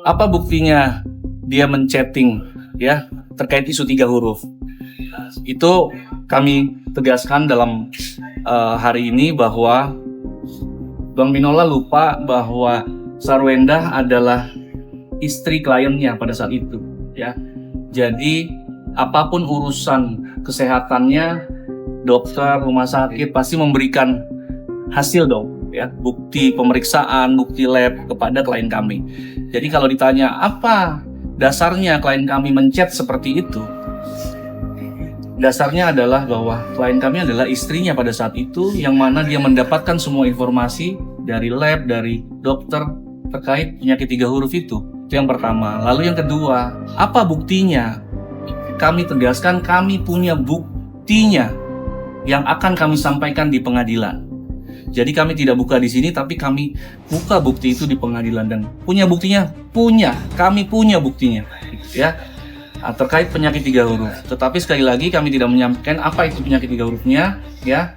Apa buktinya dia men-chatting ya terkait isu 3 huruf? Itu kami tegaskan dalam hari ini bahwa Bang Minola lupa bahwa Sarwendah adalah istri kliennya pada saat itu ya. Jadi apapun urusan kesehatannya, dokter, rumah sakit pasti memberikan hasil dong ya, bukti pemeriksaan, bukti lab kepada klien kami. Jadi kalau ditanya apa dasarnya klien kami menchat seperti itu, dasarnya adalah bahwa klien kami adalah istrinya pada saat itu, yang mana dia mendapatkan semua informasi dari lab, dari dokter terkait penyakit 3 huruf itu. Itu yang pertama. Lalu yang kedua, apa buktinya? Kami tegaskan kami punya buktinya yang akan kami sampaikan di pengadilan. Jadi kami tidak buka di sini, tapi kami buka bukti itu di pengadilan. Dan punya buktinya? Punya. Kami punya buktinya ya, terkait penyakit 3 huruf. Tetapi sekali lagi kami tidak menyampaikan apa itu penyakit 3 hurufnya ya,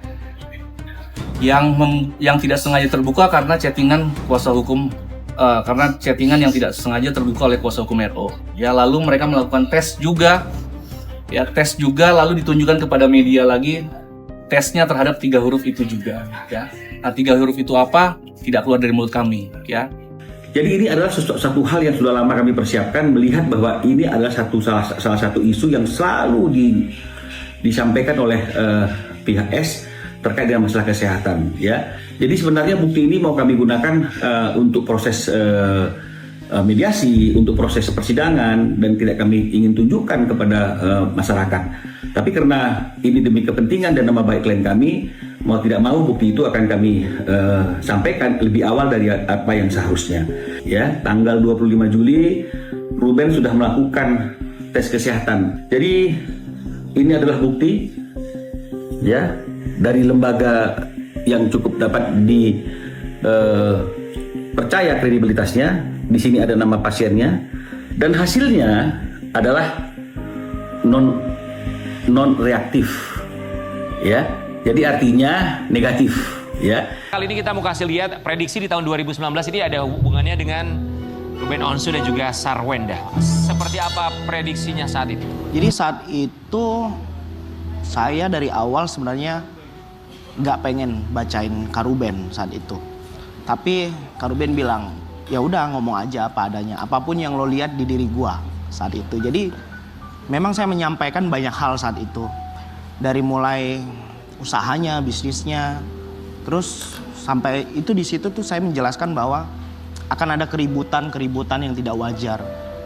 yang tidak sengaja terbuka karena chattingan kuasa hukum, karena chattingan yang tidak sengaja terbuka oleh kuasa hukum RO ya. Lalu mereka melakukan tes juga ya, tes juga lalu ditunjukkan kepada media lagi tesnya terhadap 3 huruf itu juga ya. Nah, 3 huruf itu apa? Tidak keluar dari mulut kami ya. Jadi ini adalah satu hal yang sudah lama kami persiapkan, melihat bahwa ini adalah salah satu isu yang selalu disampaikan oleh pihak S terkait dengan masalah kesehatan ya. Jadi sebenarnya bukti ini mau kami gunakan untuk proses mediasi, untuk proses persidangan, dan tidak kami ingin tunjukkan kepada masyarakat. Tapi karena ini demi kepentingan dan nama baik klien kami, mau tidak mau bukti itu akan kami sampaikan lebih awal dari apa yang seharusnya. Ya, tanggal 25 Juli Ruben sudah melakukan tes kesehatan. Jadi ini adalah bukti ya dari lembaga yang cukup dapat dipercaya kredibilitasnya. Di sini ada nama pasiennya dan hasilnya adalah non reaktif ya. Jadi artinya negatif ya. Kali ini kita mau kasih lihat prediksi di tahun 2019 ini ada hubungannya dengan Ruben Onsu dan juga Sarwendah. Seperti apa prediksinya saat itu? Jadi saat itu saya dari awal sebenarnya nggak pengen bacain Kak Ruben saat itu. Tapi Kak Ruben bilang, ya udah ngomong aja apa adanya, apapun yang lo lihat di diri gua saat itu. Jadi memang saya menyampaikan banyak hal saat itu, dari mulai usahanya, bisnisnya, terus sampai itu di situ tuh saya menjelaskan bahwa akan ada keributan yang tidak wajar.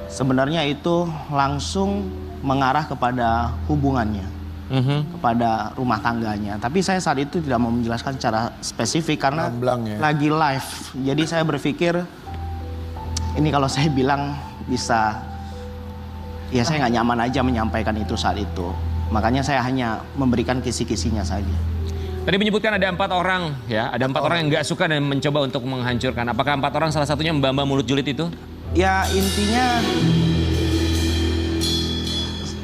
Sebenarnya itu langsung mengarah kepada hubungannya, kepada rumah tangganya. Tapi saya saat itu tidak mau menjelaskan secara spesifik karena lagi live. Jadi saya berpikir ini kalau saya bilang bisa, ya saya nggak nyaman aja menyampaikan itu saat itu. Makanya saya hanya memberikan kisi-kisinya saja. Tadi menyebutkan ada 4 orang ya, ada 4 orang yang nggak suka dan mencoba untuk menghancurkan. Apakah 4 orang salah satunya Mbak Mulut Julid itu? Ya intinya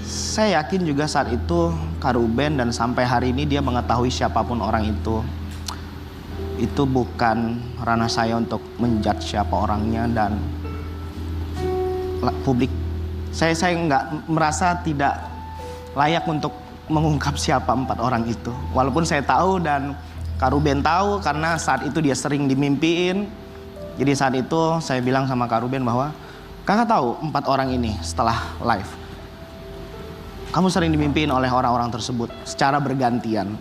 saya yakin juga saat itu Kak Ruben dan sampai hari ini dia mengetahui siapapun orang itu. Itu bukan ranah saya untuk menjudge siapa orangnya dan publik. Saya nggak merasa tidak layak untuk mengungkap siapa 4 orang itu. Walaupun saya tahu dan Kak Ruben tahu karena saat itu dia sering dimimpiin. Jadi saat itu saya bilang sama Kak Ruben bahwa kakak tahu 4 orang ini setelah live. Kamu sering dimimpiin oleh orang-orang tersebut secara bergantian.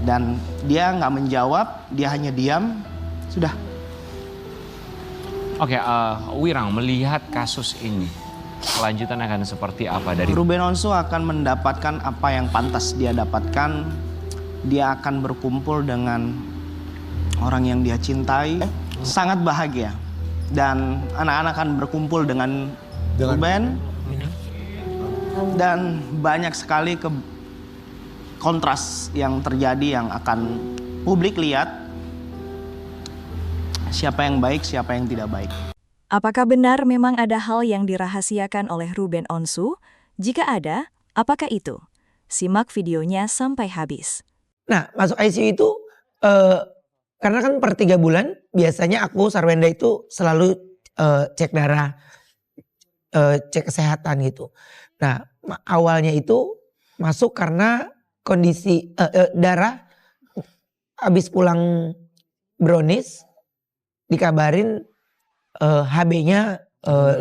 Dan dia nggak menjawab, dia hanya diam, sudah. Oke, Wirang melihat kasus ini, kelanjutan akan seperti apa dari Ruben Onsu akan mendapatkan apa yang pantas dia dapatkan. Dia akan berkumpul dengan orang yang dia cintai, sangat bahagia. Dan anak-anak akan berkumpul dengan Ruben. Dan banyak sekali kontras yang terjadi yang akan publik lihat. Siapa yang baik, siapa yang tidak baik. Apakah benar memang ada hal yang dirahasiakan oleh Ruben Onsu? Jika ada, apakah itu? Simak videonya sampai habis. Nah, masuk ICU itu karena kan per 3 bulan biasanya aku Sarwendah itu selalu cek darah. cek kesehatan gitu. Nah awalnya itu masuk karena kondisi darah habis pulang brownies dikabarin HB-nya 5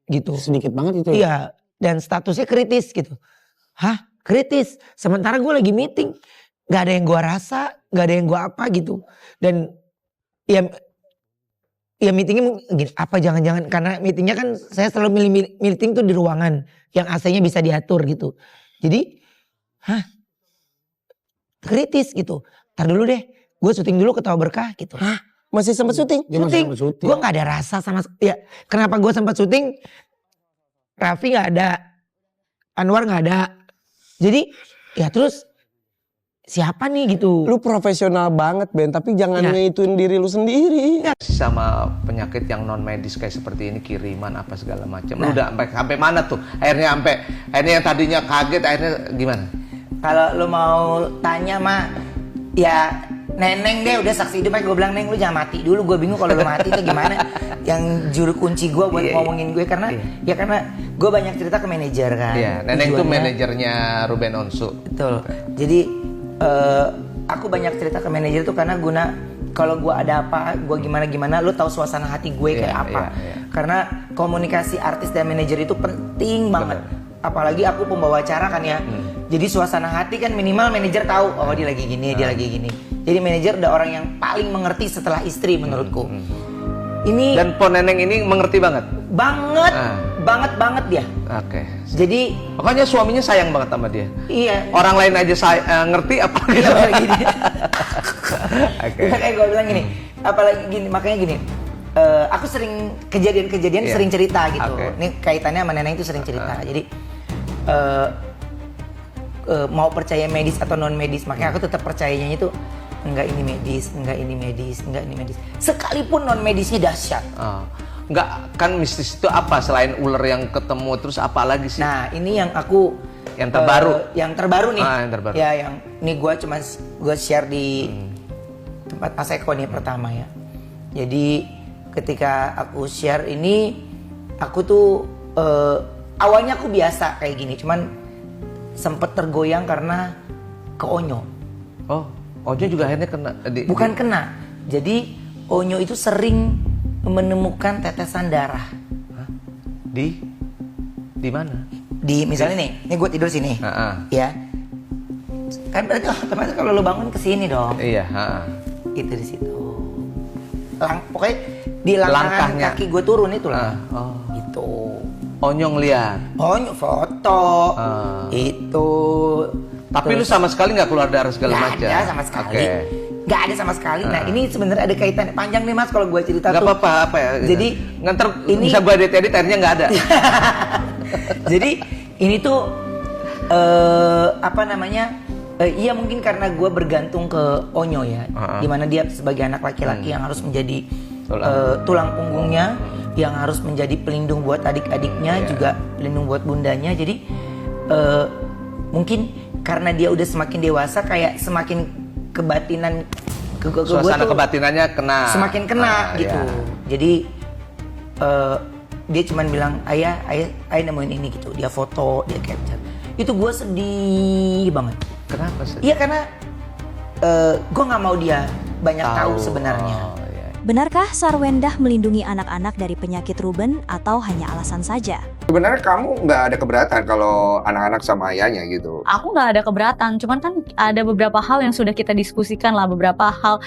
gitu. Sedikit banget itu. Iya, dan statusnya kritis gitu. Hah, kritis? Sementara gue lagi meeting, nggak ada yang gue rasa, nggak ada yang gue apa gitu. Dan ya meetingnya gini, apa jangan-jangan karena meetingnya kan saya selalu milih meeting tuh di ruangan yang AC-nya bisa diatur gitu. Jadi, kritis gitu. Ntar dulu deh, gue syuting dulu ke Tawa Berkah gitu. Hah? Masih sempat syuting? Gue gak ada rasa sama, ya kenapa gue sempat syuting, Raffi gak ada, Anwar gak ada. Jadi ya terus siapa nih gitu. Lu profesional banget Ben, tapi jangan Ya. ngituin diri lu sendiri. Sama penyakit yang non medis kayak seperti ini, kiriman apa segala macam. Lu udah sampai mana tuh? Akhirnya yang tadinya kaget akhirnya gimana? Kalau lu mau tanya mah ya Neneng deh udah saksi hidup. Gue bilang Neng lu jangan mati dulu, gue bingung kalau lu mati itu gimana. Yang juru kunci gue buat ngomongin gue karena ya karena gue banyak cerita ke manajer kan. Iya, Neneng itu Tujuannya- manajernya Ruben Onsu. Betul. Jadi aku banyak cerita ke manajer tuh karena guna kalau gue ada apa, gue gimana, lu tahu suasana hati gue kayak apa. Karena komunikasi artis dan manajer itu penting banget. Apalagi aku pembawa acara kan ya. Jadi suasana hati kan minimal manajer tahu, oh dia lagi gini, dia lagi gini. Jadi manajer udah orang yang paling mengerti setelah istri menurutku. Ini Dan Po Neneng ini mengerti banget. banget, banget dia. Oke. Jadi Makanya suaminya sayang banget sama dia. iya. Orang lain aja ngerti apalagi Iya, apalagi gini. Oke. Kayak gue bilang gini, apalagi gini, makanya gini. Aku sering kejadian-kejadian Iya. sering cerita gitu. Oke. Ini kaitannya sama Neneng itu sering cerita. Jadi mau percaya medis atau non medis, makanya aku tetap percayanya itu enggak ini medis, enggak ini medis, enggak ini medis. Sekalipun non medisnya dahsyat. Enggak, kan mistis itu apa selain ular yang ketemu terus apa lagi sih? Nah ini yang aku Yang terbaru? yang terbaru nih. Yang terbaru. Ya yang ini gue share di tempat Mas Eko nih pertama ya. Jadi ketika aku share ini, aku tuh awalnya aku biasa kayak gini, cuman sempet tergoyang karena ke Onyo. Oh, Ojo juga akhirnya kena Bukan kena. Jadi Onyo itu sering menemukan tetesan darah. di mana? Di misalnya nih, ini gue tidur sini, ya. Kan berarti otomatis kalau lo bangun ke sini dong. Iya, Itu di situ. Pokoknya di langkah Langkahnya. kaki gue turun itu lah. Itu. Onyong lihat. Onyo foto. Itu. Tapi lu sama sekali nggak keluar darah segala macam. Nggak ada sama sekali. Oke. Nggak ada sama sekali. Nah ini sebenarnya ada kaitan panjang nih mas kalau gue cerita Nggak tuh. apa-apa ya. Jadi nganter ini- bisa gue edit akhirnya nggak ada. Jadi ini tuh apa namanya? Iya mungkin karena gue bergantung ke Onyo ya, dimana dia sebagai anak laki-laki yang harus menjadi tulang punggungnya, yang harus menjadi pelindung buat adik-adiknya, juga pelindung buat bundanya. Jadi mungkin karena dia udah semakin dewasa, kayak semakin kebatinan Suasana gua tuh kebatinannya kena. semakin kena gitu. Iya. Jadi dia cuman bilang ayah nemuin ini gitu. Dia foto, dia capture. Itu gue sedih banget. Kenapa sih? Iya karena gue nggak mau dia banyak tahu sebenarnya. Benarkah Sarwendah melindungi anak-anak dari penyakit Ruben atau hanya alasan saja? Sebenarnya kamu nggak ada keberatan kalau anak-anak sama ayahnya gitu? Aku nggak ada keberatan, cuman kan ada beberapa hal yang sudah kita diskusikan lah, beberapa hal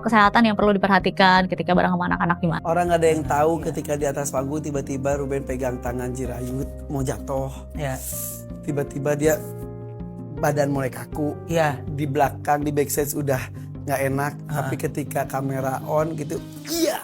kesehatan yang perlu diperhatikan ketika bareng sama anak-anak gimana. Orang nggak ada yang tahu ketika di atas panggung tiba-tiba Ruben pegang tangan Jirayut mau jatuh. Ya. Tiba-tiba dia badan mulai kaku. Ya. Di belakang di backstage udah nggak enak, tapi ketika kamera on gitu, iya.